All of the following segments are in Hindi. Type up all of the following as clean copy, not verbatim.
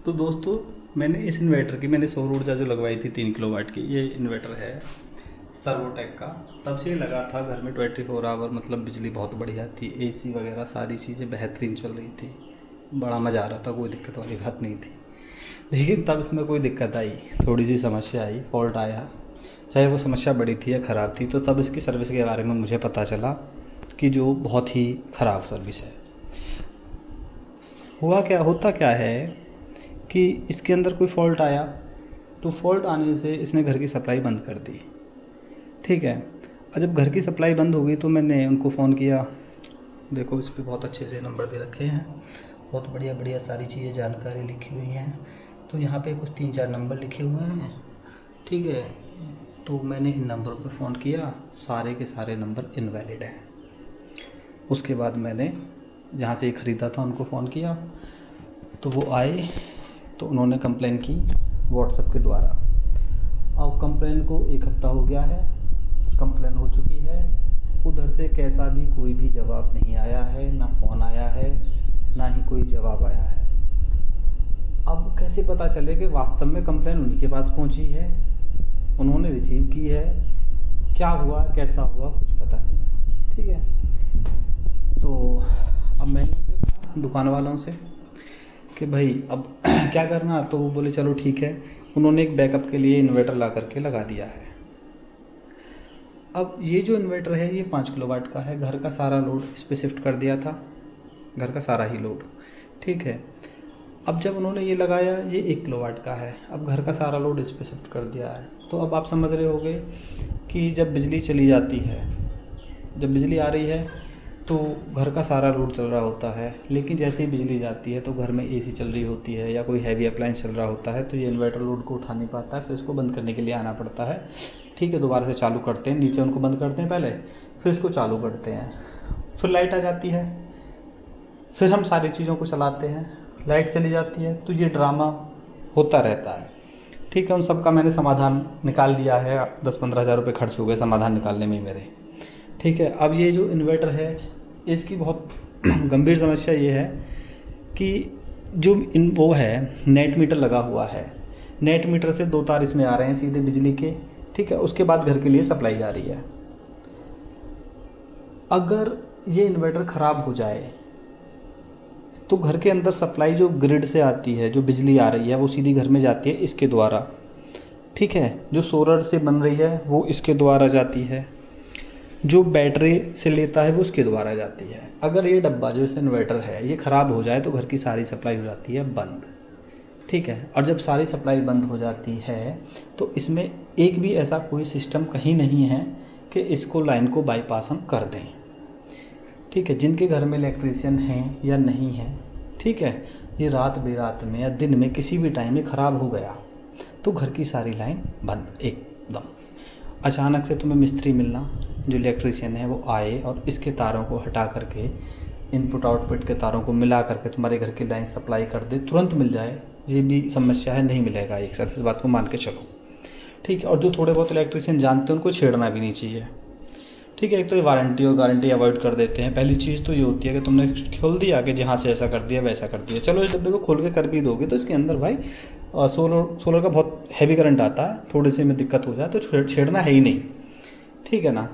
तो दोस्तों, मैंने इस इन्वर्टर की मैंने सौर ऊर्जा जो लगवाई थी 3 किलोवाट की, ये इन्वर्टर है सर्वोटेक का। तब से ये लगा था घर में 24 आवर, मतलब बिजली बहुत बढ़िया थी, एसी वगैरह सारी चीज़ें बेहतरीन चल रही थी, बड़ा मज़ा आ रहा था, कोई दिक्कत वाली बात नहीं थी। लेकिन तब इसमें कोई दिक्कत आई, थोड़ी सी समस्या आई, फॉल्ट आया, चाहे वो समस्या बड़ी थी या ख़राब थी। तो तब इसकी सर्विस के बारे में मुझे पता चला कि जो बहुत ही ख़राब सर्विस है। होता क्या है कि इसके अंदर कोई फ़ॉल्ट आया, तो फ़ॉल्ट आने से इसने घर की सप्लाई बंद कर दी। ठीक है। और जब घर की सप्लाई बंद हो गई तो मैंने उनको फ़ोन किया। देखो, इस पे बहुत अच्छे से नंबर दे रखे हैं, बहुत बढ़िया बढ़िया सारी चीज़ें जानकारी लिखी हुई हैं। तो यहाँ पे कुछ 3-4 नंबर लिखे हुए हैं। ठीक है। तो मैंने इन नंबरों पे फ़ोन किया, सारे के सारे नंबर इनवैलिड हैं। उसके बाद मैंने जहाँ से ये ख़रीदा था उनको फ़ोन किया, तो वो आए, तो उन्होंने कंप्लेन की व्हाट्सएप के द्वारा। अब कंप्लेन को 1 हफ़्ता हो गया है, कंप्लेन हो चुकी है, उधर से कैसा भी कोई भी जवाब नहीं आया है, ना फ़ोन आया है, ना ही कोई जवाब आया है। अब कैसे पता चले कि वास्तव में कंप्लेन उन्हीं के पास पहुंची है, उन्होंने रिसीव की है, क्या हुआ कैसा हुआ कुछ पता नहीं है। ठीक है। तो अब मैंने उनसे कहा, दुकान वालों से, कि भाई अब क्या करना। तो वो बोले चलो ठीक है। उन्होंने एक बैकअप के लिए इन्वर्टर ला करके लगा दिया है। अब ये जो इन्वर्टर है ये 5 किलोवाट का है, घर का सारा लोड इस पर शिफ्ट कर दिया था, घर का सारा ही लोड। ठीक है। अब जब उन्होंने ये लगाया, ये 1 किलोवाट का है, अब घर का सारा लोड इस पर शिफ्ट कर दिया है। तो अब आप समझ रहे होंगे कि जब बिजली चली जाती है, जब बिजली आ रही है तो घर का सारा लोड चल रहा होता है, लेकिन जैसे ही बिजली जाती है तो घर में एसी चल रही होती है या कोई हैवी अप्लायंस चल रहा होता है, तो ये इन्वर्टर लोड को उठा नहीं पाता है, फिर इसको बंद करने के लिए आना पड़ता है। ठीक है। दोबारा से चालू करते हैं, नीचे उनको बंद करते हैं पहले, फिर इसको चालू करते हैं, फिर लाइट आ जाती है, फिर हम सारी चीज़ों को चलाते हैं, लाइट चली जाती है, तो ये ड्रामा होता रहता है। ठीक है। उन सब का मैंने समाधान निकाल लिया है, 10-15 हज़ार रुपये खर्च हो गए समाधान निकालने में मेरे। ठीक है। अब ये जो इन्वर्टर है इसकी बहुत गंभीर समस्या ये है कि जो वो है नेट मीटर लगा हुआ है, नेट मीटर से 2 तार इसमें आ रहे हैं सीधे बिजली के। ठीक है। उसके बाद घर के लिए सप्लाई जा रही है। अगर ये इन्वर्टर ख़राब हो जाए तो घर के अंदर सप्लाई जो ग्रिड से आती है, जो बिजली आ रही है वो सीधी घर में जाती है इसके द्वारा। ठीक है। जो सोलर से बन रही है वो इसके द्वारा जाती है, जो बैटरी से लेता है वो उसके द्वारा जाती है। अगर ये डब्बा जो इस इन्वर्टर है ये ख़राब हो जाए तो घर की सारी सप्लाई हो जाती है बंद। ठीक है। और जब सारी सप्लाई बंद हो जाती है तो इसमें एक भी ऐसा कोई सिस्टम कहीं नहीं है कि इसको लाइन को बाईपास हम कर दें। ठीक है। जिनके घर में इलेक्ट्रीशियन हैं या नहीं है, ठीक है, ये रात बेरात में या दिन में किसी भी टाइम में ख़राब हो गया तो घर की सारी लाइन बंद एकदम। अचानक से तुम्हें मिस्त्री मिलना, जो इलेक्ट्रीशियन है वो आए और इसके तारों को हटा करके, इनपुट आउटपुट के तारों को मिला करके तुम्हारे घर की लाइन सप्लाई कर दे, तुरंत मिल जाए, ये भी समस्या है, नहीं मिलेगा एक साथ, इस बात को मान के चलो। ठीक है। और जो थोड़े बहुत इलेक्ट्रीशियन जानते हैं उनको छेड़ना भी नहीं चाहिए। ठीक है। एक तो ये वारंटी और गारंटी अवॉइड कर देते हैं। पहली चीज़ तो ये होती है कि तुमने खोल दिया कि जहाँ से ऐसा कर दिया वैसा कर दिया, चलो इस डब्बे को खोल के कर भी दोगे तो इसके अंदर भाई सोलर का बहुत हैवी करंट आता है, थोड़ी सी में दिक्कत हो जाए तो छेड़ना है ही नहीं। ठीक है ना।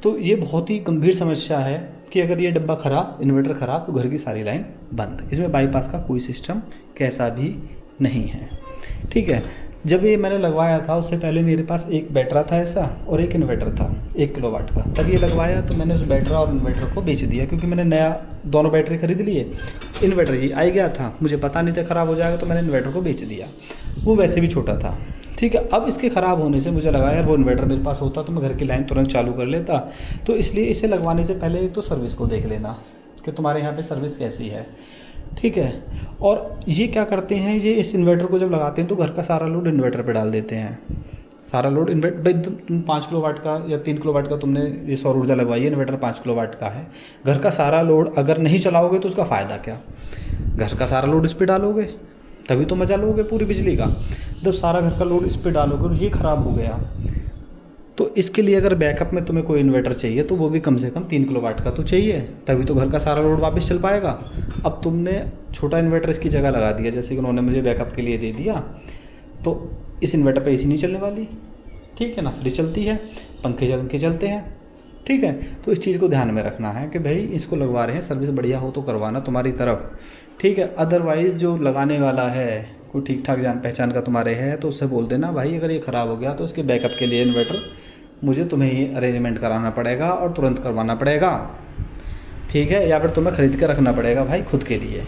तो ये बहुत ही गंभीर समस्या है कि अगर ये डब्बा ख़राब, इन्वर्टर ख़राब, तो घर की सारी लाइन बंद। इसमें बाईपास का कोई सिस्टम कैसा भी नहीं है। ठीक है। जब ये मैंने लगवाया था उससे पहले मेरे पास एक बैटरा था ऐसा और एक इन्वर्टर था 1 किलोवाट का। तब ये लगवाया तो मैंने उस बैटरा और इन्वर्टर को बेच दिया, क्योंकि मैंने नया दोनों बैटरी खरीद लिए। इन्वर्टर ये आ गया था, मुझे पता नहीं था ख़राब हो जाएगा, तो मैंने इन्वर्टर को बेच दिया, वो वैसे भी छोटा था। ठीक है। अब इसके ख़राब होने से मुझे लगा यार वो इन्वर्टर मेरे पास होता तो मैं घर की लाइन तुरंत चालू कर लेता। तो इसलिए इसे लगवाने से पहले तो सर्विस को देख लेना कि तुम्हारे यहाँ पे सर्विस कैसी है। ठीक है। और ये क्या करते हैं, ये इस इन्वर्टर को जब लगाते हैं तो घर का सारा लोड इन्वर्टर पे डाल देते हैं। सारा लोड तुम 5 किलोवाट का या 3 किलोवाट का तुमने ये सौर ऊर्जा लगवाई है, इन्वर्टर 5 किलोवाट का है, घर का सारा लोड अगर नहीं चलाओगे तो उसका फ़ायदा क्या। घर का सारा लोड इस पर डालोगे तभी तो मजा लोगे पूरी बिजली का। जब सारा घर का लोड इस पर डालोगे और ये ख़राब हो गया तो इसके लिए अगर बैकअप में तुम्हें कोई इन्वर्टर चाहिए तो वो भी कम से कम 3 किलोवाट का तो चाहिए, तभी तो घर का सारा लोड वापस चल पाएगा। अब तुमने छोटा इन्वर्टर इसकी जगह लगा दिया, जैसे कि उन्होंने मुझे बैकअप के लिए दे दिया, तो इस इन्वर्टर पे एसी नहीं चलने वाली, ठीक है ना, फ्रिज चलती है, पंखे चलते हैं, ठीक है। तो इस चीज़ को ध्यान में रखना है कि भाई इसको लगवा रहे हैं, सर्विस बढ़िया हो तो करवाना तुम्हारी तरफ, ठीक है। अदरवाइज़ जो लगाने वाला है कोई ठीक ठाक जान पहचान का तुम्हारे है तो उससे बोल देना भाई अगर ये ख़राब हो गया तो इसके बैकअप के लिए इन्वर्टर मुझे तुम्हें ही अरेंजमेंट कराना पड़ेगा और तुरंत करवाना पड़ेगा, ठीक है, या फिर तुम्हें ख़रीद के रखना पड़ेगा भाई खुद के लिए,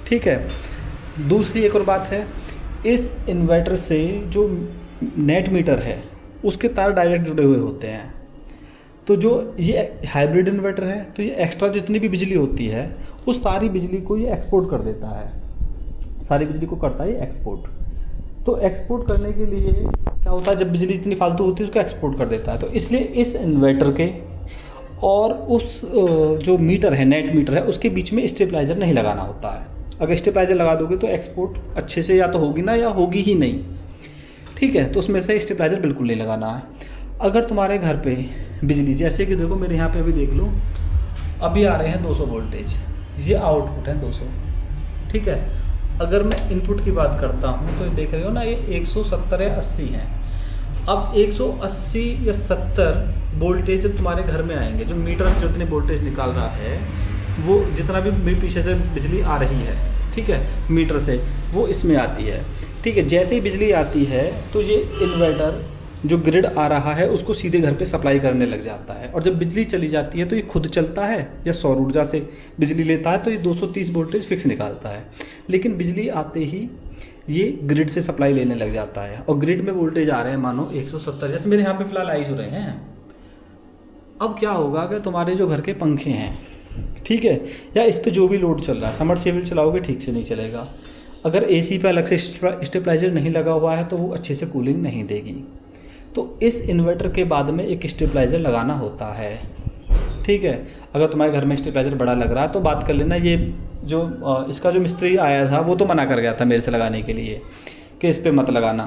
ठीक है। दूसरी एक और बात है, इस इन्वर्टर से जो नेट मीटर है उसके तार डायरेक्ट जुड़े हुए होते हैं, तो जो ये हाइब्रिड इन्वर्टर है तो ये एक्स्ट्रा जितनी भी बिजली होती है उस सारी बिजली को ये एक्सपोर्ट कर देता है, सारी बिजली को करता है एक्सपोर्ट। तो एक्सपोर्ट करने के लिए क्या होता है, जब बिजली इतनी फालतू होती है उसको एक्सपोर्ट कर देता है। तो इसलिए इस इन्वर्टर के और उस जो मीटर है, नेट मीटर है, उसके बीच में स्टेबलाइज़र नहीं लगाना होता है। अगर स्टेबलाइज़र लगा दोगे तो एक्सपोर्ट अच्छे से या तो होगी ना या होगी ही नहीं, ठीक है। तो उसमें से स्टेबलाइज़र बिल्कुल नहीं लगाना है। अगर तुम्हारे घर पे बिजली, जैसे कि देखो मेरे यहाँ पे अभी देख लो, अभी आ रहे हैं 200 वोल्टेज, ये आउटपुट है 200, ठीक है। अगर मैं इनपुट की बात करता हूँ तो देख रहे हो ना, ये 170 या 80 है। अब 180 या 70 वोल्टेज जब तुम्हारे घर में आएंगे, जो मीटर जितने वोल्टेज निकाल रहा है वो जितना भी पीछे से बिजली आ रही है, ठीक है, मीटर से, वो इसमें आती है, ठीक है। जैसे ही बिजली आती है तो ये इन्वर्टर जो ग्रिड आ रहा है उसको सीधे घर पे सप्लाई करने लग जाता है, और जब बिजली चली जाती है तो ये खुद चलता है या सौर ऊर्जा से बिजली लेता है, तो ये 230 वोल्टेज फिक्स निकालता है। लेकिन बिजली आते ही ये ग्रिड से सप्लाई लेने लग जाता है, और ग्रिड में वोल्टेज आ रहे हैं मानो 170, जैसे मेरे यहाँ पे फिलहाल आई हो रहे हैं। अब क्या होगा कि तुम्हारे जो घर के पंखे हैं, ठीक है, या इस पर जो भी लोड चल रहा है, समरसेबल चलाओगे ठीक से नहीं चलेगा। अगर एसी पे अलग से स्टेबलाइजर नहीं लगा हुआ है तो वो अच्छे से कूलिंग नहीं देगी। तो इस इन्वर्टर के बाद में एक स्टेबलाइज़र लगाना होता है, ठीक है। अगर तुम्हारे घर में स्टेबलाइज़र बड़ा लग रहा है तो बात कर लेना, ये जो इसका जो मिस्त्री आया था वो तो मना कर गया था मेरे से लगाने के लिए कि इस पे मत लगाना।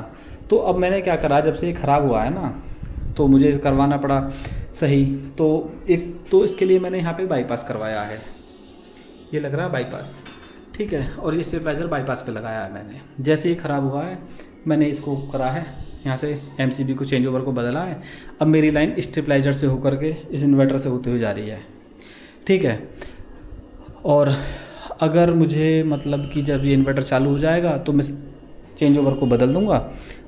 तो अब मैंने क्या करा, जब से ये ख़राब हुआ है ना तो मुझे करवाना पड़ा सही। तो एक तो इसके लिए मैंने यहाँ पे बाईपास करवाया है, ये लग रहा है बाईपास, ठीक है, और ये स्टेबलाइज़र बाईपास पे लगाया है मैंने। जैसे ही ख़राब हुआ है मैंने इसको करा है, यहाँ से एमसीबी को चेंज ओवर को बदला है। अब मेरी लाइन स्टेबलाइज़र से होकर के इस इन्वर्टर से होते हुए जा रही है, ठीक है। और अगर मुझे मतलब कि जब ये इन्वर्टर चालू हो जाएगा तो मैं चेंज ओवर को बदल दूँगा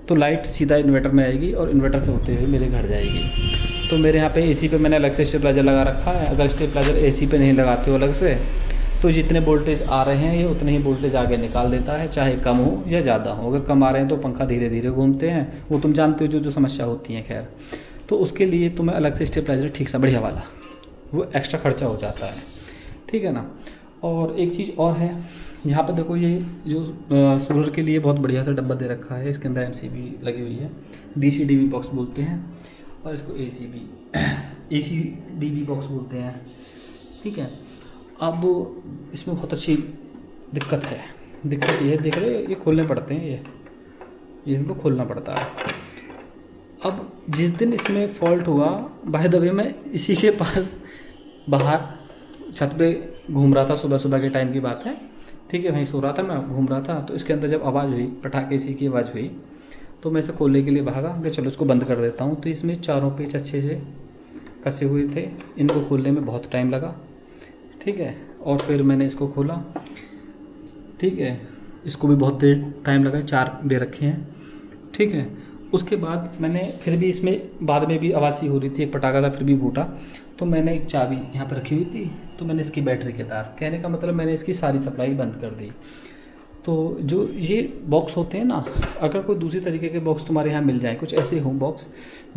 तो लाइट सीधा इन्वर्टर में आएगी और इन्वर्टर से होते हुए मेरे घर जाएगी। तो मेरे यहाँ पे एसी पे मैंने अलग से स्टेबलाइज़र लगा रखा है। अगर स्टेबलाइज़र एसी पे नहीं लगाते हो अलग से तो जितने वोल्टेज आ रहे हैं ये उतने ही वोल्टेज आगे निकाल देता है, चाहे कम हो या ज़्यादा हो। अगर कम आ रहे हैं तो पंखा धीरे धीरे घूमते हैं, वो तुम जानते हो जो समस्या होती है। खैर, तो उसके लिए तुम्हें अलग से स्टेबलाइज़र ठीक सा बढ़िया वाला, वो एक्स्ट्रा खर्चा हो जाता है, ठीक है ना। और एक चीज़ और है, यहाँ पर देखो ये जो सोलर के लिए बहुत बढ़िया सा डब्बा दे रखा है, इसके अंदर एमसीबी लगी हुई है, डीसी-डीवी बॉक्स बोलते हैं, और इसको एसी-डीवी बॉक्स बोलते हैं, ठीक है। अब इसमें बहुत अच्छी दिक्कत है, दिक्कत ये देख रहे हो, ये खोलने पड़ते हैं, ये इसको खोलना पड़ता है। अब जिस दिन इसमें फॉल्ट हुआ, बाय द वे मैं इसी के पास बाहर छत पे घूम रहा था, सुबह सुबह के टाइम की बात है, ठीक है, वहीं सो रहा था मैं, घूम रहा था। तो इसके अंदर जब आवाज़ हुई, पटाखे सी की आवाज़ हुई, तो मैं इसे खोलने के लिए भागा कि चलो इसको बंद कर देता हूँ। तो इसमें चारों पेच अच्छे से कसे हुए थे, इनको खोलने में बहुत टाइम लगा, ठीक है। और फिर मैंने इसको खोला, ठीक है, इसको भी बहुत देर टाइम लगा, 4 दे रखे हैं, ठीक है। उसके बाद मैंने फिर भी इसमें बाद में भी आवाज़ सी हो रही थी, एक पटाखा था फिर भी फूटा, तो मैंने एक चाबी यहाँ पर रखी हुई थी, तो मैंने इसकी बैटरी के तार, कहने का मतलब मैंने इसकी सारी सप्लाई बंद कर दी। तो जो ये बॉक्स होते हैं ना, अगर कोई दूसरी तरीके के बॉक्स तुम्हारे यहाँ मिल जाए, कुछ ऐसे हो बॉक्स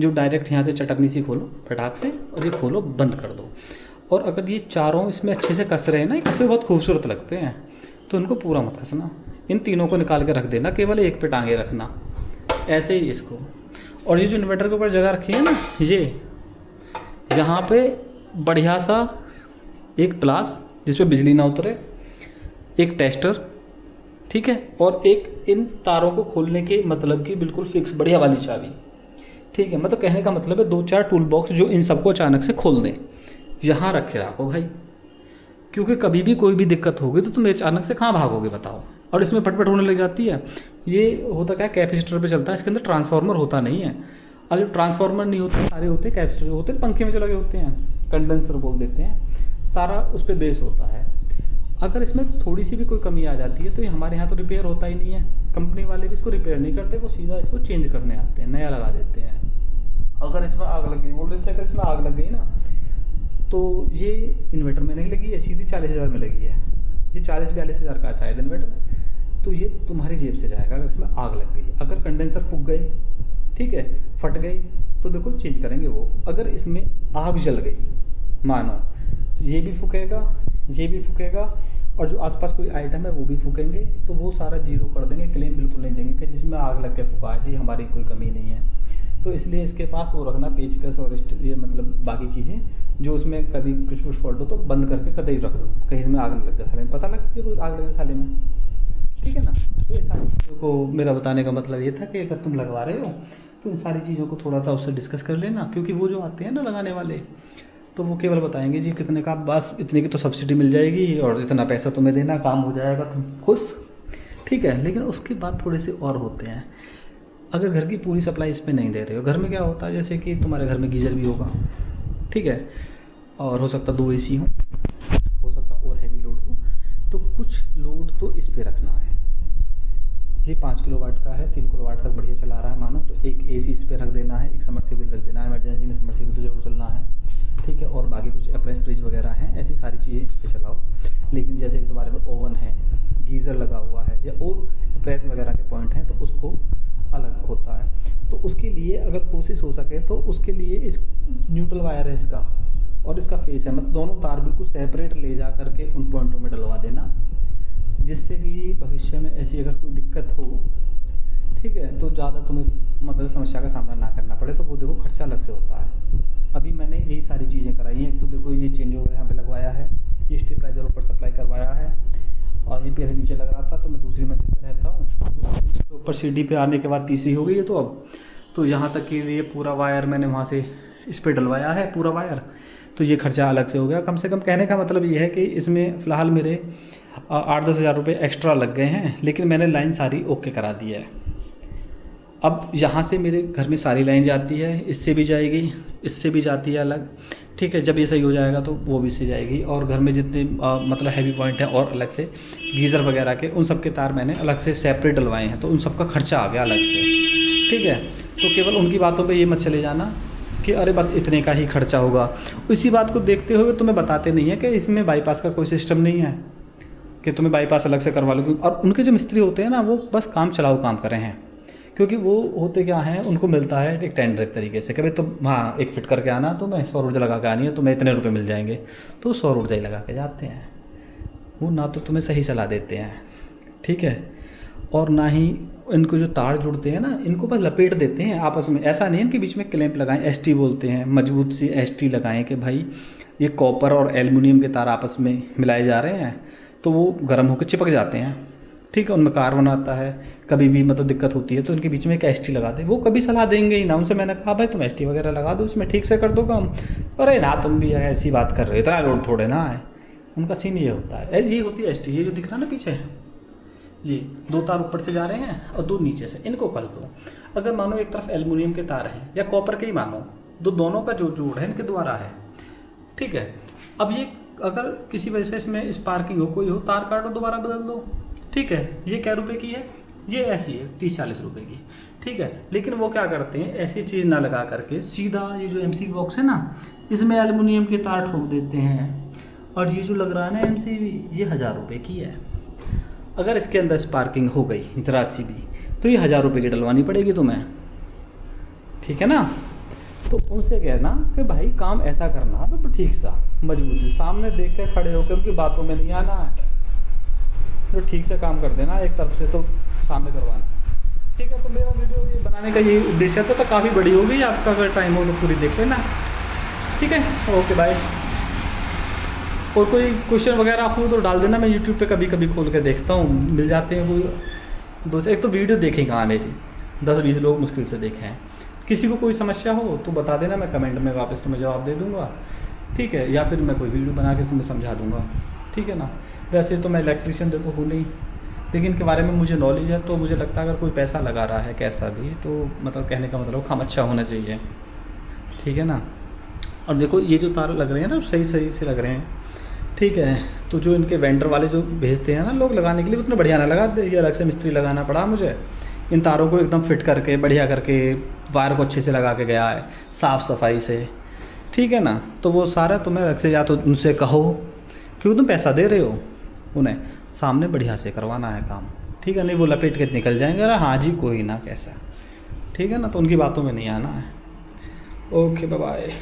जो डायरेक्ट यहाँ से चटकनी सी खोलो फटाक से और ये खोलो बंद कर दो। और अगर ये चारों इसमें अच्छे से कस रहे हैं ना, ये कसे बहुत खूबसूरत लगते हैं, तो उनको पूरा मत कसना, इन तीनों को निकाल के रख देना, केवल एक पे टांगे रखना, ऐसे ही इसको। और ये जो इन्वर्टर के ऊपर जगह रखी है ना, ये यहाँ पे बढ़िया सा एक प्लास जिस पे बिजली ना उतरे, एक टेस्टर, ठीक है, और एक इन तारों को खोलने के मतलब की बिल्कुल फिक्स बढ़िया वाली चाबी, ठीक है, मतलब कहने का मतलब है 2-4 टूल बॉक्स जो इन सबको अचानक से खोल दें, यहाँ रखे रखो भाई, क्योंकि कभी भी कोई भी दिक्कत होगी तो तुम अचानक से कहाँ भागोगे बताओ। और इसमें फटफट होने लग जाती है। ये होता क्या है, कैपेसिटर पे चलता है, इसके अंदर ट्रांसफार्मर होता नहीं है। अब जब ट्रांसफार्मर नहीं होते, सारे होते हैं कैपेसिटर जो होते हैं पंखे में जो लगे होते हैं, कंडेंसर बोल देते हैं, सारा उस पर बेस होता है। अगर इसमें थोड़ी सी भी कोई कमी आ जाती है तो ये हमारे यहाँ तो रिपेयर होता ही नहीं है, कंपनी वाले भी इसको रिपेयर नहीं करते, वो सीधा इसको चेंज करने आते हैं, नया लगा देते हैं। अगर इसमें आग लग गई, बोल देते हैं अगर इसमें आग लग गई ना तो ये इन्वर्टर में नहीं लगी है, सीधी 40,000 में लगी है, ये 40-42 हज़ार का है शायद इन्वर्टर, तो ये तुम्हारी जेब से जाएगा अगर इसमें आग लग गई। अगर कंडेंसर फूक गए, ठीक है, फट गई, तो देखो चेंज करेंगे वो। अगर इसमें आग जल गई मानो, तो ये भी फूकेगा, ये भी फूकेगा, और जो आसपास कोई आइटम है वो भी फूकेंगे, तो वो सारा जीरो कर देंगे, क्लेम बिल्कुल नहीं देंगे कि जिसमें आग लग के फूका है जी, हमारी कोई कमी नहीं है। तो इसलिए इसके पास वो रखना पेचकस और ये मतलब बाकी चीज़ें जो उसमें कभी कुछ फॉल्ट हो तो बंद करके कतई रख दो, कहीं इसमें आग नहीं लग जाए साले में, पता लगती है कोई आग लग जाए साले में, ठीक है ना। तो ये सारी चीज़ों को मेरा बताने का मतलब ये था कि अगर तुम लगवा रहे हो तो इन सारी चीज़ों को थोड़ा सा उससे डिस्कस कर लेना, क्योंकि वो जो आते हैं ना लगाने वाले, तो वो केवल बताएंगे जी कितने का, बस इतने की तो सब्सिडी मिल जाएगी और इतना पैसा तुम्हें देना, काम हो जाएगा, तुम खुश, ठीक है। लेकिन उसके बाद थोड़े से और होते हैं। अगर घर की पूरी सप्लाई इस पर नहीं दे रहे हो, घर में क्या होता है, जैसे कि तुम्हारे घर में गीज़र भी होगा, ठीक है, और हो सकता 2 AC हो सकता और हैवी लोड हो, तो कुछ लोड तो इस पर रखना है। ये 5 किलोवाट का है, 3 किलोवाट तक बढ़िया चला रहा है मानो, तो एक AC इस पर रख देना है, एक समरसेबल रख देना है, इमरजेंसी में समरसेबल तो जरूर चलना है, ठीक है। और बाकी कुछ अप्लायंस फ्रिज वगैरह हैं, ऐसी सारी चीज़ें इस पर चलाओ। लेकिन जैसे कि तुम्हारे में ओवन है, गीज़र लगा हुआ है, या और प्रेस वगैरह के पॉइंट हैं, तो उसको अलग होता है। तो उसके लिए अगर कोशिश हो सके तो उसके लिए इस न्यूट्रल वायर है इसका और इसका फेस है, मतलब दोनों तार बिल्कुल सेपरेट ले जा करके उन पॉइंटों में डलवा देना, जिससे कि भविष्य में ऐसी अगर कोई दिक्कत हो, ठीक है, तो ज़्यादा तुम्हें मतलब समस्या का सामना ना करना पड़े। तो वो देखो खर्चा अलग से होता है। अभी मैंने यही सारी चीज़ें कराई हैं। एक तो देखो ये चेंज ओवर यहाँ पे लगवाया है, ये स्टेबलाइजर ऊपर सप्लाई करवाया है, और ये पहले नीचे लग रहा था तो मैं दूसरी मंजिल पर रहता हूँ, दूसरी मंजिल के ऊपर सीढ़ी पे आने के बाद तीसरी हो गई है। तो अब तो यहाँ तक के लिए पूरा वायर मैंने वहाँ से इस पर डलवाया है पूरा वायर, तो ये खर्चा अलग से हो गया। कम से कम कहने का मतलब ये है कि इसमें फ़िलहाल मेरे 8-10 हज़ार रुपये एक्स्ट्रा लग गए हैं, लेकिन मैंने लाइन सारी ओके करा दी है। अब यहाँ से मेरे घर में सारी लाइन जाती है, इससे भी जाएगी, इससे भी जाती है अलग, ठीक है। जब ये सही हो जाएगा तो वो भी इससे जाएगी, और घर में जितने मतलब हैवी पॉइंट हैं और अलग से गीज़र वगैरह के, उन सब के तार मैंने अलग से सेपरेट डलवाए हैं, तो उन सब का खर्चा आ गया अलग से, ठीक है। तो केवल उनकी बातों पे ये मत चले जाना कि अरे बस इतने का ही खर्चा होगा। इसी बात को देखते हुए तुम्हें बताते नहीं है कि इसमें बाईपास का कोई सिस्टम नहीं है कि तुम्हें बाईपास अलग से करवा लो। और उनके जो मिस्त्री होते हैं ना, वो बस काम चलाओ काम कर रहे हैं, क्योंकि वो होते क्या हैं, उनको मिलता है एक टेंडर एक तरीके से कि भाई तुम हाँ एक फिट करके आना, तो मैं सौर ऊर्जा लगा के आनी है, तुम्हें इतने रुपए मिल जाएंगे, तो सौर ऊर्जा ही लगा के जाते हैं। वो ना तो तुम्हें सही सलाह देते हैं, ठीक है, और ना ही इनको जो तार जुड़ते हैं ना, इनको बस लपेट देते हैं आपस में। ऐसा नहीं है इनके बीच में क्लैंप लगाएं, ST बोलते हैं, मजबूत सी ST लगाएं कि भाई ये कॉपर और एल्युमिनियम के तार आपस में मिलाए जा रहे हैं, तो वो गर्म होकर चिपक जाते हैं, ठीक है। उनमें कार्बन आता है, कभी भी मतलब दिक्कत होती है तो इनके बीच में एक ST लगा दे। वो कभी सलाह देंगे ही ना, उनसे मैंने कहा भाई तुम ST वगैरह लगा दो, इसमें ठीक से कर दो काम। अरे ना तुम भी ऐसी बात कर रहे हो, इतना लोड थोड़े ना है। उनका सीन ये होता है, ये होती है ST, ये जो दिख रहा है ना पीछे, ये 2 तार ऊपर से जा रहे हैं और 2 नीचे से, इनको कस दो। अगर मानो एक तरफ एल्युमिनियम के तार हैं या कॉपर के ही मानो, तो दोनों का जो जोड़ है इनके द्वारा है, ठीक है। अब ये अगर किसी वजह से इसमें स्पार्किंग हो, कोई हो, तार काटो दोबारा बदल दो, ठीक है। ये क्या रुपए की है, ये ऐसी है 30-40 रुपए की, ठीक है। लेकिन वो क्या करते हैं, ऐसी चीज़ ना लगा करके सीधा ये जो MCB बॉक्स है ना, इसमें एल्युमिनियम के तार ठोक देते हैं, और ये जो लग रहा है ना MCB, ये 1000 रुपये की है। अगर इसके अंदर स्पार्किंग हो गई जरा सी भी, तो ये 1000 रुपये की डलवानी पड़ेगी तुम्हें, ठीक है ना। तो उनसे कहना कि भाई काम ऐसा करना तो ठीक सा मजबूती सामने देख के खड़े होकर उनकी बातों में नहीं आना है, तो ठीक से काम कर देना, एक तरफ से तो सामने करवाना, ठीक है। तो मेरा वीडियो ये बनाने का ये उद्देश्य था, तो काफ़ी बड़ी हो गई, आपका अगर टाइम हो तो पूरी देख लेना, ठीक है। Okay bye. और कोई क्वेश्चन वगैरह हो तो डाल देना, मैं यूट्यूब पे कभी कभी खोल के देखता हूँ, मिल जाते हैं कोई 2 एक तो वीडियो देखें कहाँ मेरी 10-20 लोग मुश्किल से देखे हैं, किसी को कोई समस्या हो तो बता देना, मैं कमेंट में वापस तुम्हें जवाब दे दूँगा, ठीक है, या फिर मैं कोई वीडियो बना के तुम्हें समझा दूँगा, ठीक है ना। वैसे तो मैं इलेक्ट्रीशियन देखो हूँ नहीं, लेकिन इनके बारे में मुझे नॉलेज है, तो मुझे लगता है अगर कोई पैसा लगा रहा है कैसा भी, तो मतलब कहने का मतलब काम अच्छा होना चाहिए, ठीक है ना। और देखो ये जो तार लग रहे हैं ना, सही सही से लग रहे हैं, ठीक है। तो जो इनके वेंडर वाले जो भेजते हैं ना लोग लगाने के लिए, उतने बढ़िया ना लगा दे, ये अलग से मिस्त्री लगाना पड़ा मुझे। इन तारों को एकदम फिट करके बढ़िया करके वायर को अच्छे से लगा के गया है, साफ़ सफाई से, ठीक है ना। तो वो सारा तुम्हें अलग से, या तो उनसे कहो, क्योंकि तुम पैसा दे रहे हो उन्हें, सामने बढ़िया से करवाना है काम, ठीक है। नहीं वो लपेट के निकल जाएंगे, अरे हाँ जी कोई ना कैसा, ठीक है ना। तो उनकी बातों में नहीं आना है। Okay bye bye.